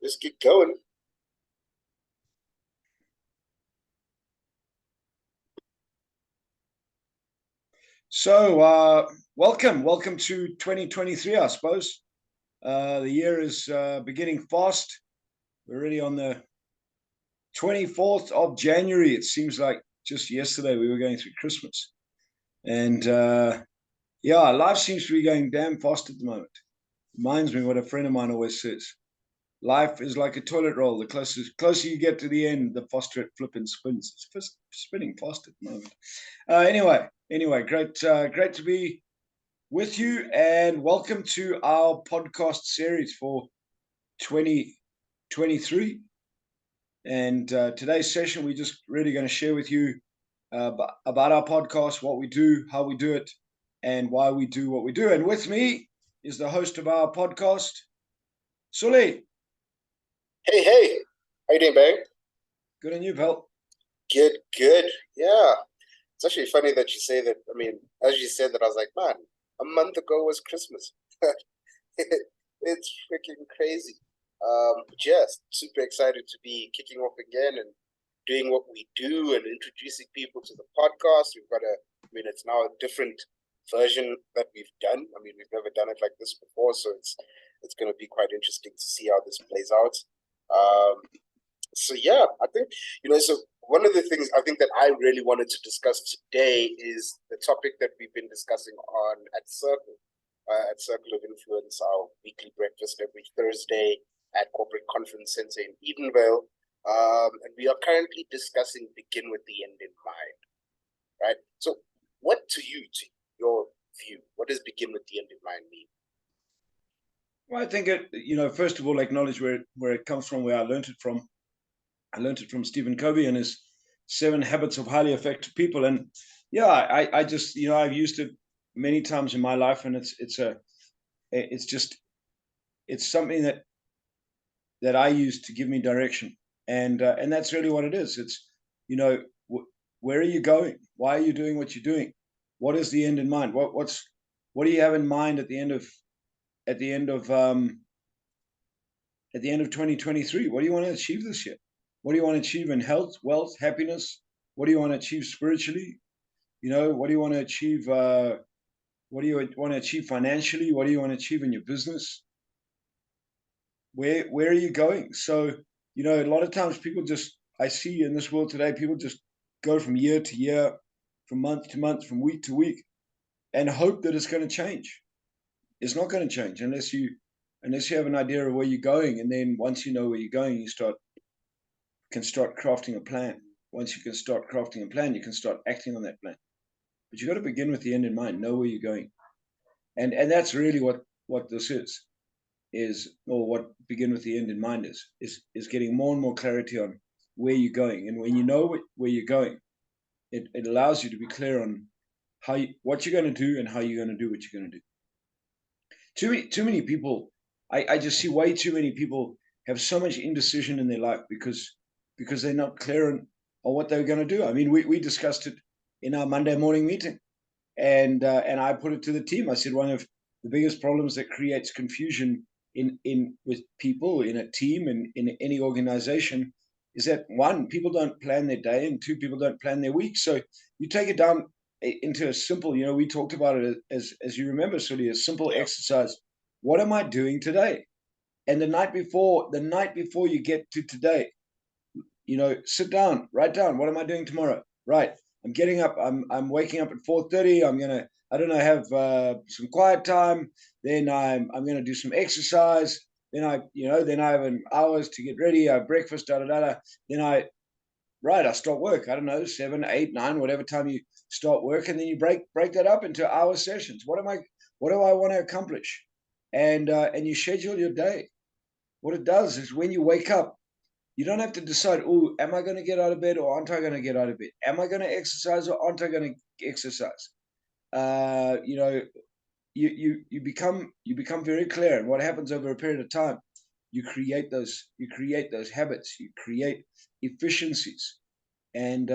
Just keep going. So, welcome to 2023, I suppose. The year is beginning fast. We're already on the 24th of January. It seems like just yesterday we were going through Christmas. And yeah, life seems to be going damn fast at the moment. Reminds me what a friend of mine always says. Life is like a toilet roll. The closer you get to the end, the faster it flipping spins. It's just spinning fast at the moment. Anyway, great to be with you, and welcome to our podcast series for 2023. And today's session, we're just really going to share with you about our podcast, what we do, how we do it, and why we do what we do. And with me is the host of our podcast, Sully. Hey. How you doing, babe? Good on you, pal. Good. Yeah. It's actually funny that you say that. I mean, as you said that, I was like, man, a month ago was Christmas. It's freaking crazy. Just super excited to be kicking off again and doing what we do and introducing people to the podcast. It's now a different version that we've done. I mean, we've never done it like this before, so it's going to be quite interesting to see how this plays out. So yeah, I think, so one of the things I think that I really wanted to discuss today is the topic that we've been discussing at Circle of Influence, our weekly breakfast every Thursday at Corporate Conference Center in Edenvale. And we are currently discussing Begin with the End in Mind, right? So what to your view, what does Begin with the End in Mind mean? Well, I think first of all, acknowledge where it comes from, where I learned it from. I learned it from Stephen Covey and his 7 Habits of Highly Effective People. And yeah, I just, I've used it many times in my life, and it's something that I use to give me direction. And that's really what it is. It's, where are you going? Why are you doing what you're doing? What is the end in mind? What do you have in mind at the end of 2023? What do you want to achieve this year? What do you want to achieve in health, wealth, happiness? What do you want to achieve spiritually? What do you want to achieve? What do you want to achieve financially? What do you want to achieve in your business? Where are you going? So, a lot of times I see in this world today, people just go from year to year, from month to month, from week to week, and hope that it's going to change. It's not going to change unless you have an idea of where you're going. And then once you know where you're going, you can start crafting a plan. Once you can start crafting a plan, you can start acting on that plan. But you got to begin with the end in mind, know where you're going. And that's really what this is, or what begin with the end in mind is getting more and more clarity on where you're going. And when you know where you're going, it allows you to be clear on what you're going to do and how you're going to do what you're going to do. Too many people, I just see way too many people have so much indecision in their life because they're not clear on what they're going to do. I mean, we discussed it in our Monday morning meeting, and I put it to the team. I said one of the biggest problems that creates confusion with people in a team and in any organization is that, one, people don't plan their day, and two, people don't plan their week. So you take it down into a simple, we talked about it as you remember, Sudi, a simple exercise. What am I doing today? And the night before you get to today, sit down, write down, what am I doing tomorrow? Right. I'm getting up. I'm waking up at 4:30. I'm gonna, I don't know, have some quiet time. Then I'm gonna do some exercise. Then I have an hours to get ready. I have breakfast. Then I start work. I don't know, 7, 8, 9, whatever time you start work, and then you break that up into hour sessions. What do I want to accomplish? And you schedule your day. What it does is when you wake up, you don't have to decide, oh, am I going to get out of bed or aren't I going to get out of bed? Am I going to exercise or aren't I going to exercise? You become very clear. And what happens over a period of time, you create those habits, you create efficiencies, and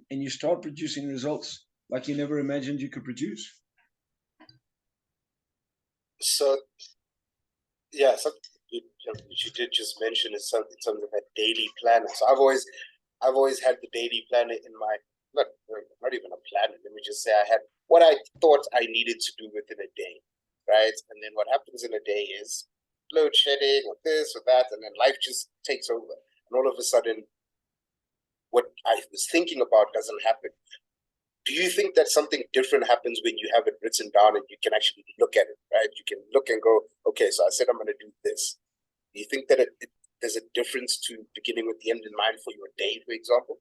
you start producing results like you never imagined you could produce. So you did just mention is something in terms of a daily planner. So I've always had the daily planner in my not even a planner. Let me just say I had what I thought I needed to do within a day, right? And then what happens in a day is load shedding or this or that, and then life just takes over. And all of a sudden, what I was thinking about doesn't happen. Do you think that something different happens when you have it written down and you can actually look at it, right? You can look and go, okay, so I said I'm going to do this. Do you think that there's a difference to beginning with the end in mind for your day, for example?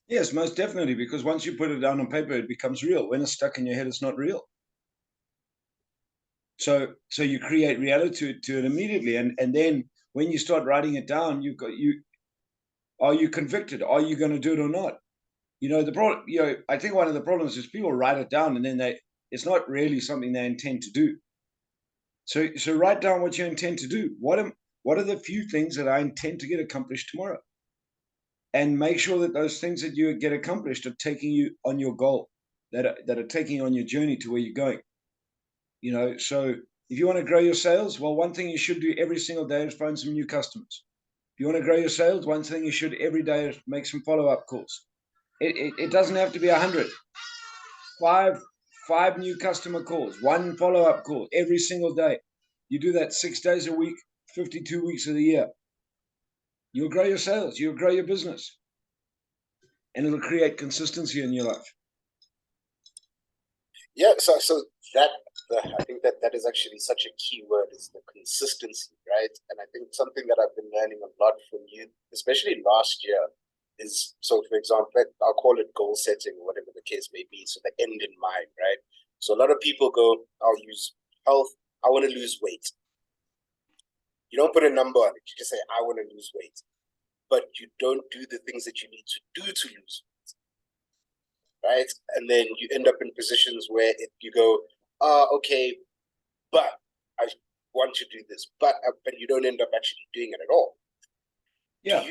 Yes, most definitely, because once you put it down on paper, it becomes real. When it's stuck in your head, it's not real. So you create reality to it immediately, and then when you start writing it down, are you convicted? Are you going to do it or not? The problem. I think one of the problems is people write it down and then it's not really something they intend to do. So write down what you intend to do. What are the few things that I intend to get accomplished tomorrow? And make sure that those things that you get accomplished are taking you on your goal, that are taking you on your journey to where you're going. So if you want to grow your sales, well, one thing you should do every single day is find some new customers. If you want to grow your sales, one thing you should every day is make some follow-up calls. It doesn't have to be 100. Five new customer calls, one follow-up call every single day. You do that 6 days a week, 52 weeks of the year. You'll grow your sales, you'll grow your business, and it'll create consistency in your life. Yeah, so that I think that is actually such a key word, is the consistency, right? And I think something that I've been learning a lot from you, especially last year, is, so for example, I'll call it goal setting or whatever the case may be. So the end in mind, right? So a lot of people go, I'll use health. I want to lose weight. You don't put a number on it. You just say, I want to lose weight. But you don't do the things that you need to do to lose weight, right? And then you end up in positions where you go, okay, but I want to do this, but you don't end up actually doing it at all. Yeah.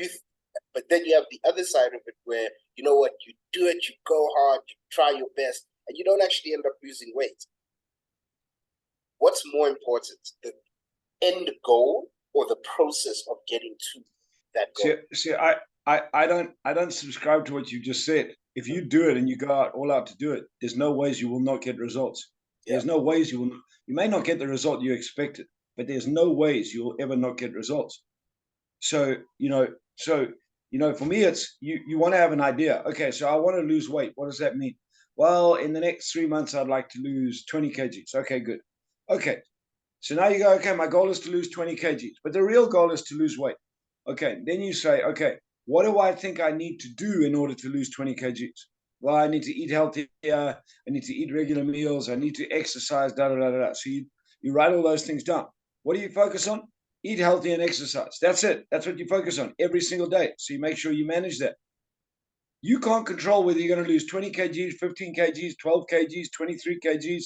But then you have the other side of it where, you know what, you do it, you go hard, you try your best, and you don't actually end up losing weight. What's more important, the end goal or the process of getting to that goal? See, I don't subscribe to what you just said. If you do it and you go out all out to do it, there's no ways you will not get results. Yeah. There's no ways you may not get the result you expected, but there's no ways you will ever not get results. So for me, it's you want to have an idea. Okay, so I want to lose weight. What does that mean? Well, in the next 3 months, I'd like to lose 20 kgs. Okay, good. Okay, so now you go, okay, my goal is to lose 20 kgs, but the real goal is to lose weight. Okay, then you say, okay, what do I think I need to do in order to lose 20 kgs? Well, I need to eat healthier. I need to eat regular meals. I need to exercise, da, da, da, da. So you write all those things down. What do you focus on? Eat healthy and exercise. That's it. That's what you focus on every single day. So you make sure you manage that. You can't control whether you're going to lose 20 kgs, 15 kgs, 12 kgs, 23 kgs.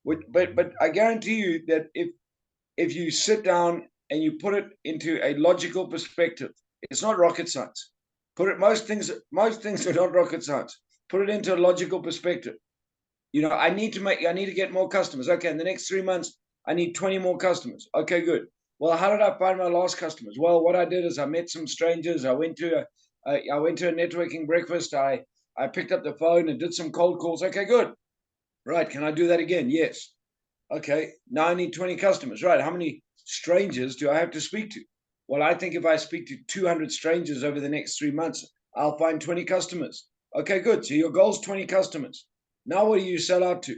But I guarantee you that if you sit down and you put it into a logical perspective, it's not rocket science. Most things are not rocket science. Put it into a logical perspective. I need to get more customers. Okay, in the next 3 months, I need 20 more customers. Okay, good. Well, how did I find my last customers? Well, what I did is I met some strangers. I went to a networking breakfast. I picked up the phone and did some cold calls. Okay, good. Right. Can I do that again? Yes. Okay. Now I need 20 customers. Right. How many strangers do I have to speak to? Well, I think if I speak to 200 strangers over the next 3 months, I'll find 20 customers. Okay, good. So your goal is 20 customers. Now what do you sell out to?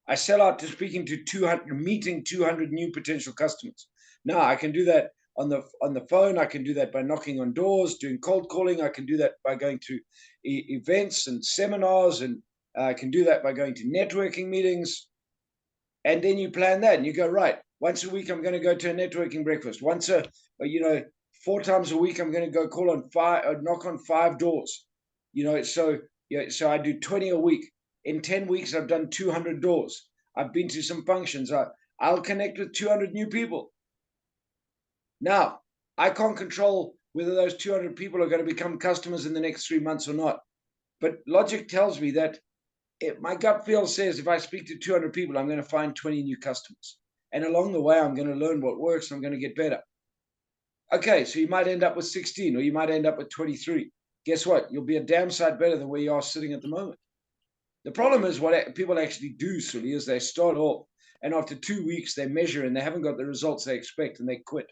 I sell out to speaking to 200, meeting 200 new potential customers. Now I can do that on the phone. I can do that by knocking on doors, doing cold calling. I can do that by going to events and seminars, and I can do that by going to networking meetings. And then you plan that, and you go, right, once a week I'm going to go to a networking breakfast. 4 times a week I'm going to go knock on 5 doors. So I do 20 a week. In 10 weeks, I've done 200 doors. I've been to some functions. I'll connect with 200 new people. Now, I can't control whether those 200 people are going to become customers in the next 3 months or not. But logic tells me that my gut feel says if I speak to 200 people, I'm going to find 20 new customers. And along the way, I'm going to learn what works. I'm going to get better. Okay, so you might end up with 16 or you might end up with 23. Guess what? You'll be a damn sight better than where you are sitting at the moment. The problem is what people actually do, Sully, is they start off and after 2 weeks they measure and they haven't got the results they expect and they quit.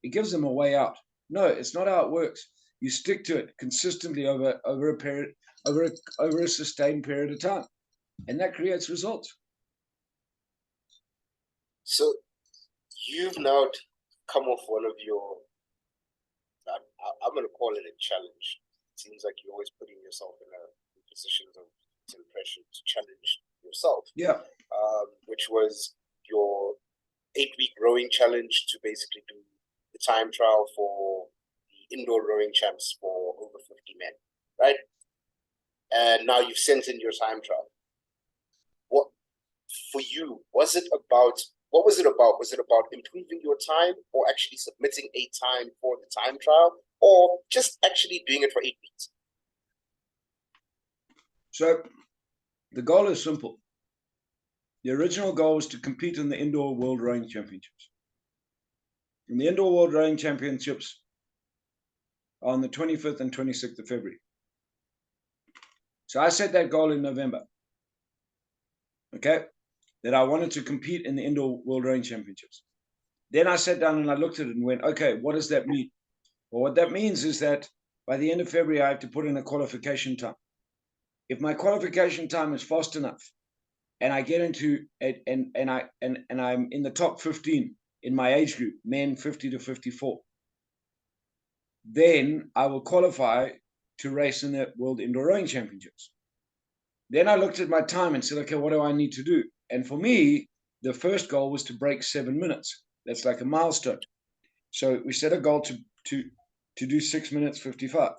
It gives them a way out. No, it's not how it works. You stick to it consistently over a sustained period of time, and that creates results. So you've now come off one of your, I'm going to call it a challenge. It seems like you're always putting yourself in positions of pressure to challenge yourself. Yeah. Which was your 8-week rowing challenge to basically do the time trial for the indoor rowing champs for over 50 men, right? And now you've sent in your time trial. What for you was it about? What was it about? Was it about improving your time, or actually submitting a time for the time trial, or just actually doing it for 8 weeks? So the goal is simple. The original goal was to compete in the Indoor World Rowing Championships. And the Indoor World Rowing Championships are on the 25th and 26th of February. So I set that goal in November, okay, that I wanted to compete in the Indoor World Rowing Championships. Then I sat down and I looked at it and went, okay, what does that mean? Well, what that means is that by the end of February, I have to put in a qualification time. If my qualification time is fast enough, and I get into it, and I'm in the top 15 in my age group, men 50 to 54, then I will qualify to race in the World Indoor Rowing Championships. Then I looked at my time and said, okay, what do I need to do? And for me, the first goal was to break 7 minutes. That's like a milestone. So we set a goal to do 6 minutes 55.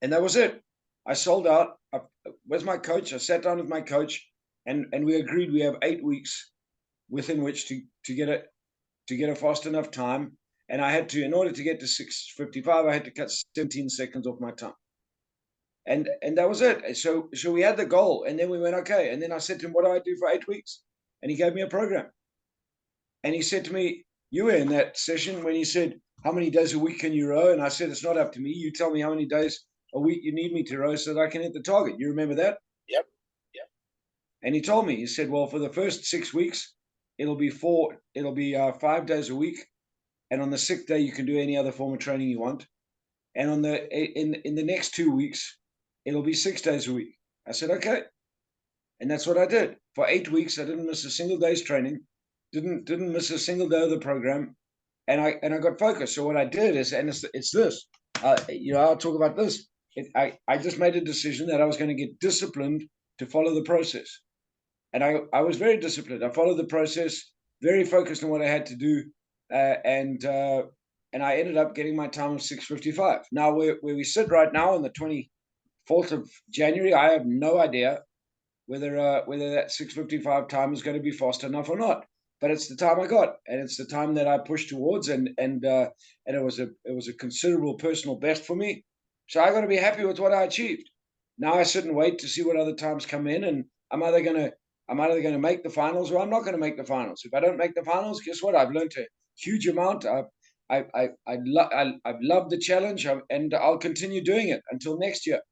And that was it. I sold out with my coach. I sat down with my coach, and we agreed we have 8 weeks within which to get a fast enough time. And I had to, in order to get to 6:55, I had to cut 17 seconds off my time. And that was it. So we had the goal, and then we went, okay. And then I said to him, what do I do for 8 weeks? And he gave me a program. And he said to me, you were in that session when he said, how many days a week can you row? And I said, it's not up to me. You tell me how many days a week you need me to row so that I can hit the target. You remember that? Yep. And he told me, he said, well, for the first 6 weeks, it'll be 5 days a week. And on the 6th day, you can do any other form of training you want. And on in the next 2 weeks, it'll be 6 days a week. I said, okay. And that's what I did. For 8 weeks, I didn't miss a single day's training, didn't miss a single day of the program. And I got focused. So what I did is, and it's this, I'll talk about this. I just made a decision that I was going to get disciplined to follow the process. And I was very disciplined. I followed the process, very focused on what I had to do. And I ended up getting my time of 6:55. Now, where we sit right now on the 24th of January, I have no idea whether that 6:55 time is going to be fast enough or not. But it's the time I got, and it's the time that I pushed towards, and it was a considerable personal best for me. So I got to be happy with what I achieved. Now I sit and wait to see what other times come in, and I'm either going to make the finals or I'm not going to make the finals. If I don't make the finals, guess what? I've learned a huge amount. I've loved the challenge, and I'll continue doing it until next year.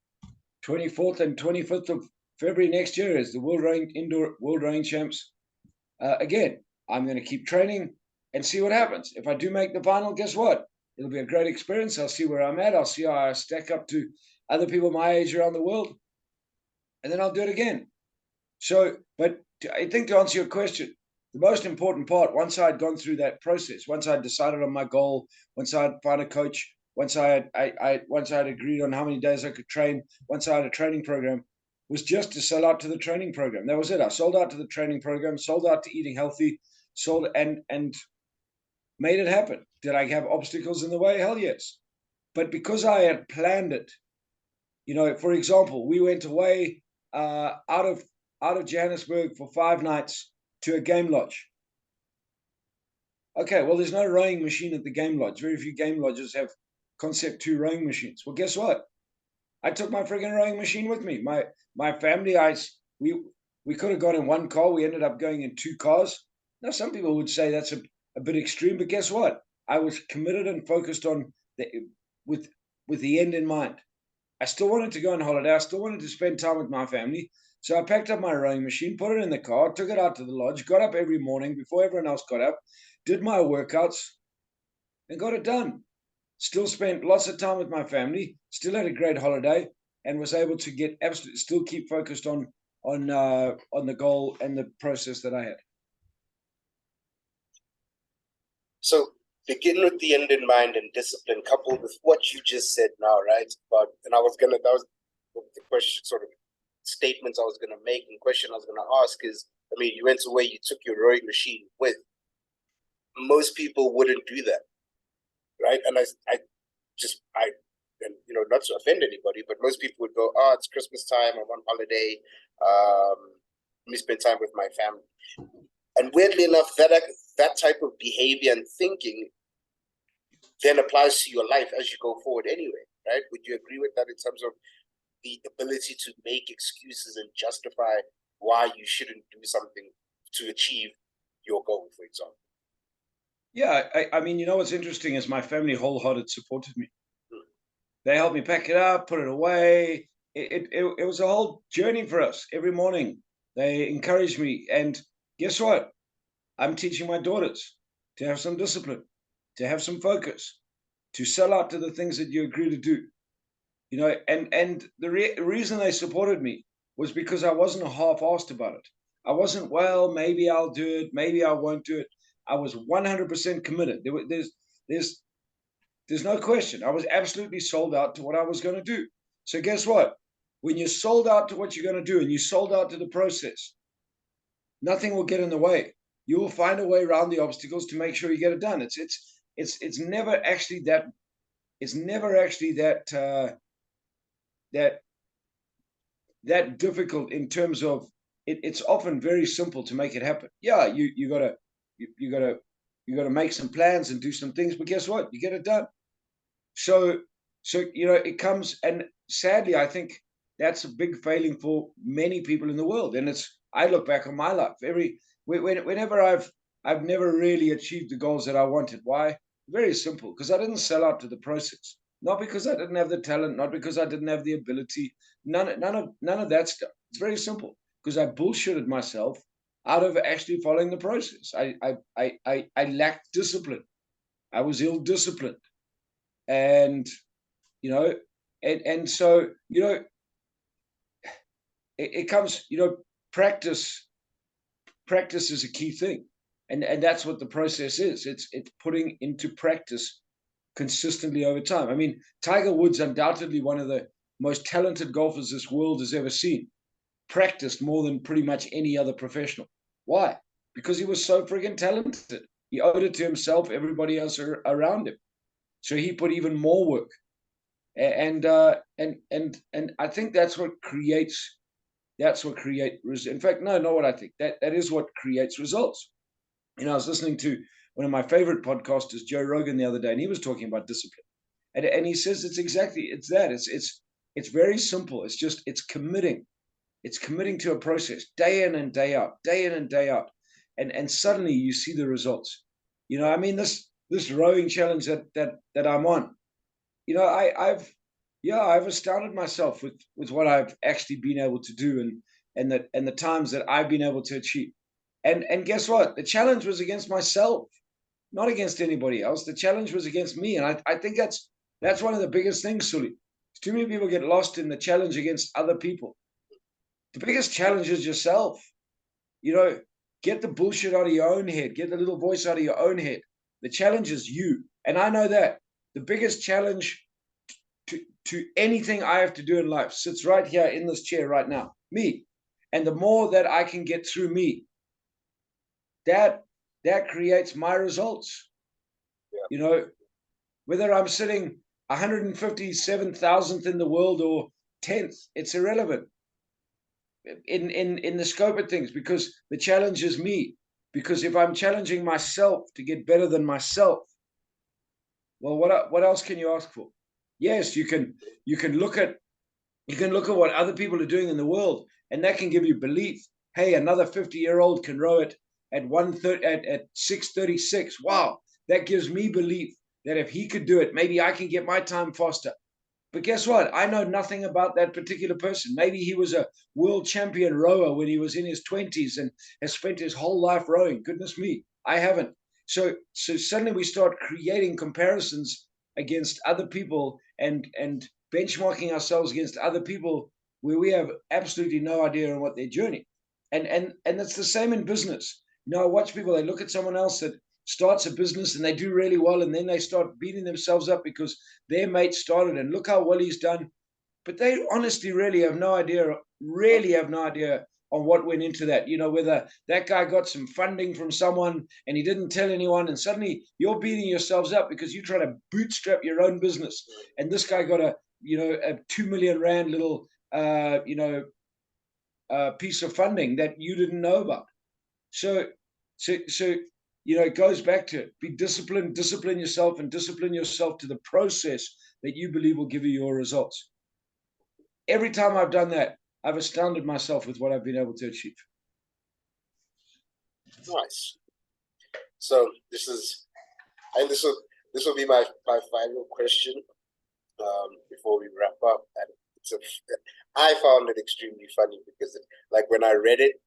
24th and 25th of February next year is the Indoor World Rowing Champs. Again, I'm going to keep training and see what happens. If I do make the final, guess what? It'll be a great experience. I'll see where I'm at. I'll see how I stack up to other people my age around the world. And then I'll do it again. So, but I think to answer your question, the most important part, once I'd gone through that process, once I'd decided on my goal, once I'd found a coach, once I had agreed on how many days I could train, once I had a training program, was just to sell out to the training program. That was it. I sold out to the training program, sold out to eating healthy, sold and made it happen. Did I have obstacles in the way? Hell yes. But because I had planned it, for example, we went away out of Johannesburg for 5 nights to a game lodge. Okay, well, there's no rowing machine at the game lodge. Very few game lodges have Concept 2 rowing machines. Well, guess what? I took my friggin' rowing machine with me. My family, we could have gone in one car. We ended up going in 2 cars. Now, some people would say that's a bit extreme, but guess what? I was committed and focused on the with with the end in mind. I still wanted to go on holiday. I still wanted to spend time with my family. So I packed up my rowing machine, put it in the car, took it out to the lodge, got up every morning before everyone else got up, did my workouts, and got it done. Still spent lots of time with my family, still had a great holiday, and was able to get absolutely still keep focused on the goal and the process that I had. So begin with the end in mind and discipline, coupled with what you just said now, right? But and that was the question, sort of statements I was gonna make, and question I was gonna ask is, I mean, you went away, you took your rowing machine with. Most people wouldn't do that, right? And and not to offend anybody, but most people would go, oh, it's Christmas time, I'm on holiday, let me spend time with my family. And weirdly enough, that type of behavior and thinking then applies to your life as you go forward anyway, right? Would you agree with that in terms of the ability to make excuses and justify why you shouldn't do something to achieve your goal, for example? Yeah, I mean, what's interesting is my family wholehearted supported me. They helped me pack it up, put it away. It was a whole journey for us every morning. They encouraged me. And guess what? I'm teaching my daughters to have some discipline, to have some focus, to sell out to the things that you agree to do. And the reason they supported me was because I wasn't half-assed about it. I wasn't, well, maybe I'll do it, maybe I won't do it. I was 100% committed. There's no question. I was absolutely sold out to what I was going to do. So guess what? When you're sold out to what you're going to do and you sold out to the process, nothing will get in the way. You will find a way around the obstacles to make sure you get it done. It's never actually that. It's never actually that difficult in terms of it's often very simple to make it happen. Yeah, you gotta make some plans and do some things, but guess what? You get it done. So it comes, and sadly, I think that's a big failing for many people in the world. And I look back on my life whenever I've never really achieved the goals that I wanted. Why? Very simple, because I didn't sell out to the process. Not because I didn't have the talent, not because I didn't have the ability. None of that stuff. It's very simple, because I bullshitted myself out of actually following the process. I lacked discipline. I was ill disciplined, and so it comes. Practice is a key thing, and that's what the process is. It's putting into practice consistently over time. I mean, Tiger Woods, undoubtedly one of the most talented golfers this world has ever seen, practiced more than pretty much any other professional. Why? Because he was so friggin' talented. He owed it to himself, everybody else around him. So he put even more work. And I think that's what creates. In fact, no, not what I think. That is what creates results. I was listening to one of my favorite podcasters, Joe Rogan, the other day, and he was talking about discipline. And he says it's that. It's very simple. It's committing. It's committing to a process day in and day out, day in and day out. And suddenly you see the results. I mean, this rowing challenge that I'm on, I've astounded myself with what I've actually been able to do and the times that I've been able to achieve. And guess what? The challenge was against myself, not against anybody else. The challenge was against me. And I think that's one of the biggest things, Sully. Too many people get lost in the challenge against other people. The biggest challenge is yourself. Get the bullshit out of your own head. Get the little voice out of your own head. The challenge is you. And I know that. The biggest challenge to anything I have to do in life sits right here in this chair right now. Me. And the more that I can get through me, that creates my results. Yeah. Whether I'm sitting 157,000th in the world or 10th, it's irrelevant in the scope of things, because the challenge is me. Because if I'm challenging myself to get better than myself, well, what else can you ask for? Yes, you can look at what other people are doing in the world, and that can give you belief. Hey, another 50-year-old can row it at 1:30 at 6:36. Wow, that gives me belief that if he could do it, maybe I can get my time faster. But guess what? I know nothing about that particular person. Maybe he was a world champion rower when he was in his 20s and has spent his whole life rowing. Goodness me, I haven't. So suddenly we start creating comparisons against other people and benchmarking ourselves against other people where we have absolutely no idea on what their journey. And it's the same in business. You know, I watch people, they look at someone else that starts a business and they do really well, and then they start beating themselves up because their mate started and look how well he's done. But they honestly really have no idea on what went into that. You know, whether that guy got some funding from someone and he didn't tell anyone, and suddenly you're beating yourselves up because you try to bootstrap your own business. And this guy got a 2 million rand little piece of funding that you didn't know about. So it goes back to be disciplined, discipline yourself, and discipline yourself to the process that you believe will give you your results. Every time I've done that, I've astounded myself with what I've been able to achieve. Nice. So this will be my final question before we wrap up. And I found it extremely funny because like when I read it,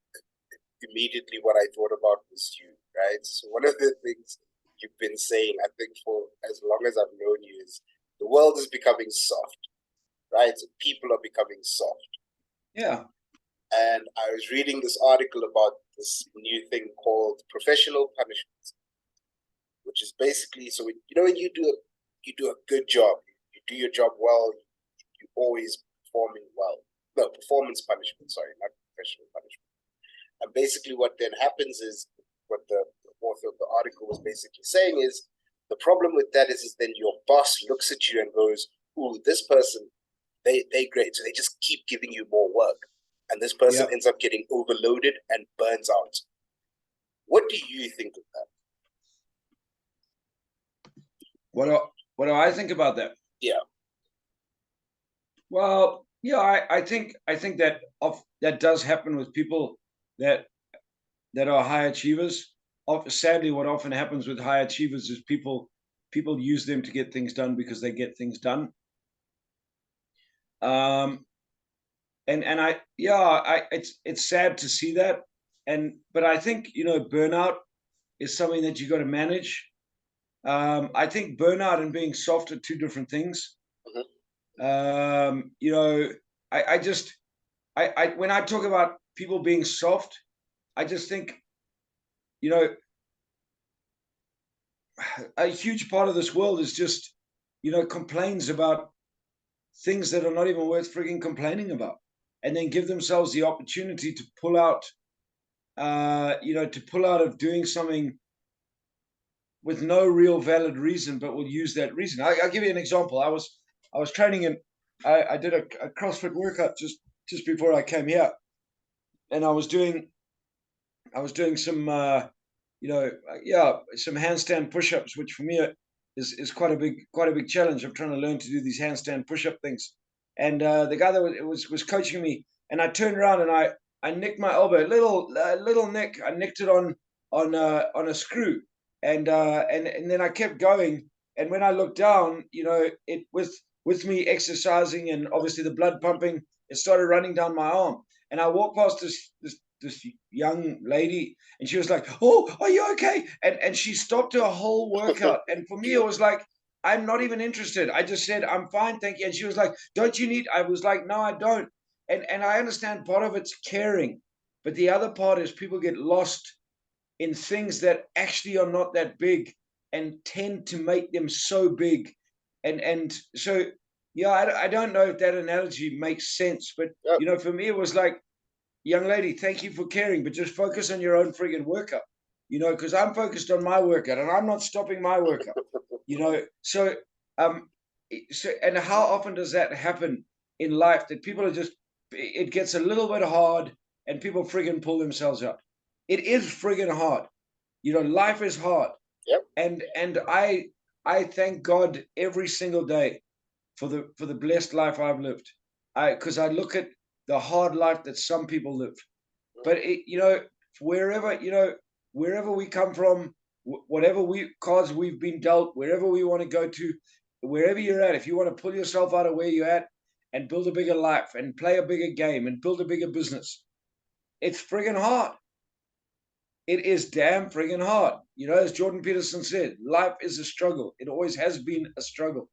immediately what I thought about was you, right? So one of the things you've been saying, I think for as long as I've known you, is the world is becoming soft, right? So people are becoming soft. Yeah. And I was reading this article about this new thing called professional punishment, which is basically, so when you do a good job, you do your job well, you always performing well. No, performance punishment, sorry, not professional punishment. And basically what then happens is, what the author of the article was basically saying is, the problem with that is then your boss looks at you and goes, ooh, this person, they great. So they just keep giving you more work. And this person ends up getting overloaded and burns out. What do you think of that? What do I think about that? Yeah. Well, yeah, I think that that does happen with people that are high achievers. Sadly, what often happens with high achievers is people use them to get things done because they get things done. It's sad to see that, but I think burnout is something that you got to manage. I think burnout and being soft are two different things. Mm-hmm. When I talk about people being soft, I just think, a huge part of this world is just, complains about things that are not even worth frigging complaining about, and then give themselves the opportunity to pull out, of doing something with no real valid reason, but will use that reason. I'll give you an example. I was training and I did a CrossFit workout just before I came here, and I was doing some some handstand push-ups, which for me is quite a big challenge. I'm trying to learn to do these handstand push-up things, and the guy that was coaching me, and I turned around and I nicked my elbow, little nick. I nicked it on a screw, and then I kept going, and when I looked down, it with me exercising and obviously the blood pumping, it started running down my arm, and I walked past this young lady, and she was like, "Oh, are you okay?" And she stopped her whole workout. And for me, it was like, I'm not even interested. I just said, "I'm fine, thank you." And she was like, "Don't you need?" I was like, "No, I don't." And I understand part of it's caring, but the other part is people get lost in things that actually are not that big and tend to make them so big. And so, yeah, I don't know if that analogy makes sense, but for me, it was like, young lady, thank you for caring, but just focus on your own friggin' workout, because I'm focused on my workout and I'm not stopping my workout, So, and how often does that happen in life, that people are just, it gets a little bit hard and people friggin' pull themselves out. It is friggin' hard. Life is hard. Yep. And I thank God every single day for the blessed life I've lived. Because I look at the hard life that some people live. But wherever, wherever we come from, whatever cards we've been dealt, wherever we want to go to, wherever you're at, if you want to pull yourself out of where you're at and build a bigger life and play a bigger game and build a bigger business, it's friggin' hard. It is damn friggin' hard. You know, as Jordan Peterson said, life is a struggle. It always has been a struggle.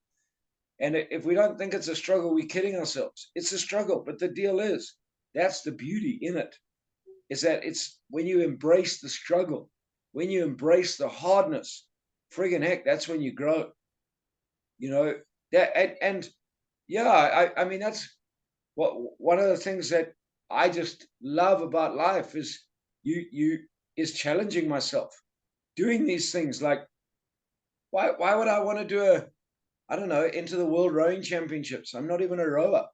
And if we don't think it's a struggle, we're kidding ourselves. It's a struggle. But the deal is, that's the beauty in it, is that it's when you embrace the struggle, when you embrace the hardness, friggin' heck, that's when you grow. You know, and yeah, I mean, that's one of the things that I just love about life is is challenging myself, doing these things. Like, why would I want to do I don't know, into the World Rowing Championships? I'm not even a rower,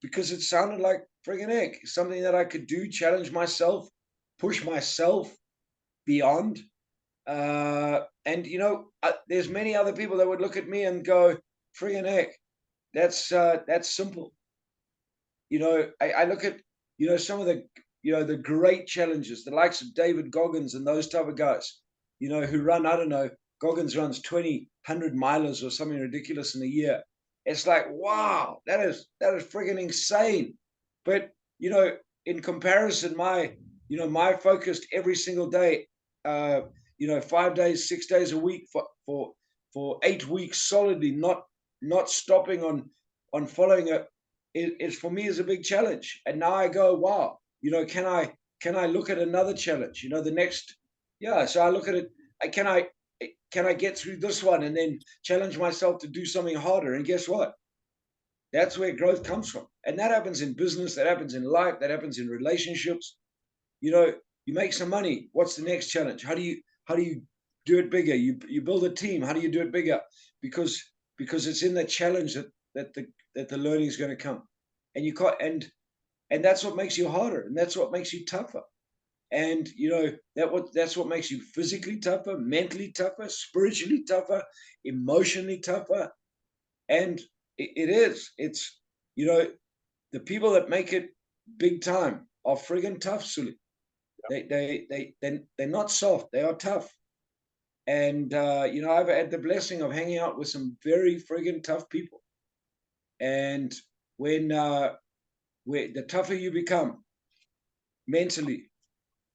because it sounded like friggin' heck, something that I could do, challenge myself, push myself beyond. And you know, there's many other people that would look at me and go, friggin' heck, that's simple. You know, I look at, you know, some of the, you know, the great challenges, the likes of David Goggins and those type of guys, you know, who run, I don't know, Goggins runs 100 milers or something ridiculous in a year. It's like, wow, that is friggin' insane. But, you know, in comparison, my focused every single day, you know, 5 days, 6 days a week for 8 weeks solidly, not stopping on following it for me is a big challenge. And now I go, wow, you know, can I look at another challenge? You know, the next, yeah. So I look at it. Can I get through this one and then challenge myself to do something harder? And guess what? That's where growth comes from. And that happens in business, that happens in life, that happens in relationships. You know, you make some money. What's the next challenge? How do you do it bigger? You build a team. How do you do it bigger? Because it's in the challenge that the learning is going to come. And you can't, and that's what makes you harder, and that's what makes you tougher. And you know, that's what makes you physically tougher, mentally tougher, spiritually tougher, emotionally tougher. And it's, you know, the people that make it big time are friggin' tough, Sully. They're not soft, they are tough. And you know, I've had the blessing of hanging out with some very friggin' tough people. And when the tougher you become, mentally,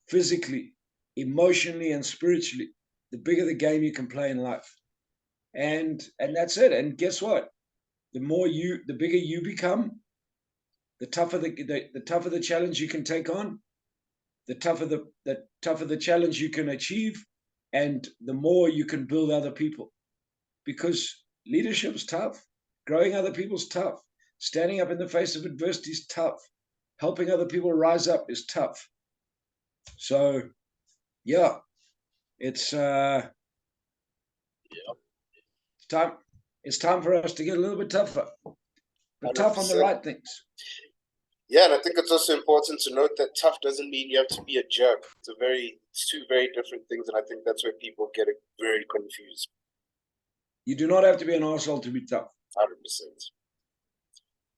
physically, emotionally, and spiritually, the bigger the game you can play in life. And that's it. And guess what? The bigger you become, the tougher the tougher the challenge you can take on, the tougher the challenge you can achieve, and the more you can build other people. Because leadership's tough, growing other people's tough, standing up in the face of adversity is tough, helping other people rise up is tough. So yeah, it's time. It's time for us to get a little bit tougher, but tough on the 100%. right things. Yeah, and I think it's also important to note that tough doesn't mean you have to be a jerk. It's two very different things, and I think that's where people get it very confused. You do not have to be an arsehole to be tough. 100%.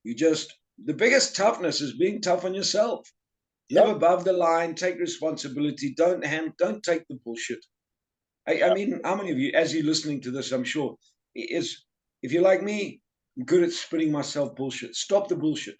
You just, the biggest toughness is being tough on yourself. Live above the line, take responsibility, don't take the bullshit. I mean, how many of you, as you're listening to this, I'm sure, is, if you're like me, I'm good at spitting myself bullshit. Stop the bullshit.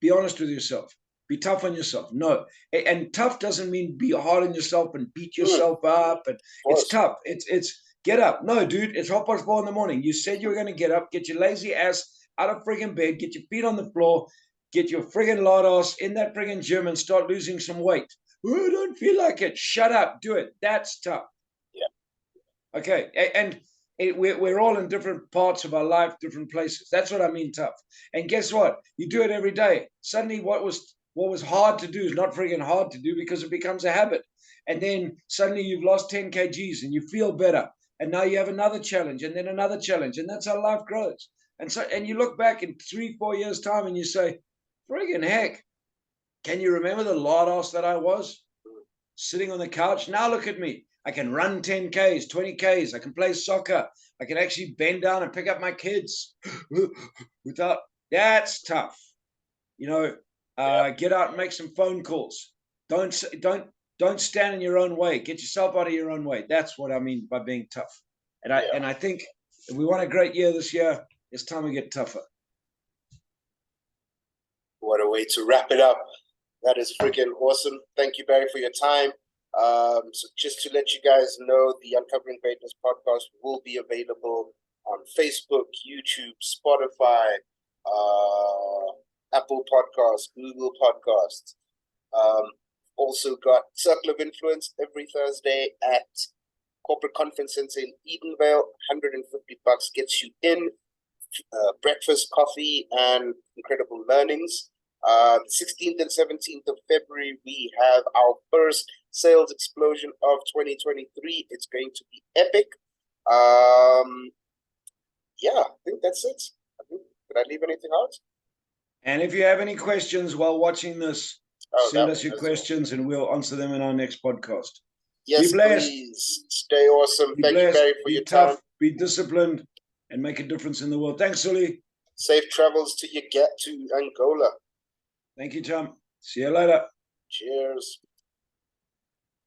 Be honest with yourself. Be tough on yourself. No. And tough doesn't mean be hard on yourself and beat yourself up. And it's tough. It's get up. No, dude, it's 4:30 in the morning. You said you were going to get up, get your lazy ass out of friggin' bed, get your feet on the floor, get your friggin' lard ass in that friggin' gym and start losing some weight. Oh, I don't feel like it. Shut up. Do it. That's tough. Yeah. Okay. And we're all in different parts of our life, different places. That's what I mean, tough. And guess what? You do it every day. Suddenly, what was hard to do is not friggin' hard to do, because it becomes a habit. And then suddenly you've lost 10 kgs and you feel better. And now you have another challenge, and then another challenge, and that's how life grows. And you look back in 3-4 years' time and you say, friggin' heck, can you remember the lard ass that I was sitting on the couch? Now look at me. I can run 10Ks, 20Ks. I can play soccer. I can actually bend down and pick up my kids without. That's tough. You know, get out and make some phone calls. Don't don't stand in your own way. Get yourself out of your own way. That's what I mean by being tough. And I think if we want a great year this year, it's time to get tougher. What a way to wrap it up. That is freaking awesome. Thank you, Barry, for your time. So just to let you guys know, the Uncovering Greatness podcast will be available on Facebook, YouTube, Spotify, Apple Podcasts, Google Podcasts. Also got Circle of Influence every Thursday at Corporate Conference Center in Edenvale. $150 gets you in. Breakfast, coffee, and incredible learnings. 16th and 17th of February, we have our first sales explosion of 2023. It's going to be epic. Yeah, I think that's it. Did I leave anything out? And if you have any questions while watching this, send us your questions and we'll answer them in our next podcast. Yes, be blessed. Please. Stay awesome. Thank you, Barry, for your tough, time. Be disciplined, and make a difference in the world. Thanks, Sully. Safe travels till you get to Angola. Thank you, Tom. See you later. Cheers.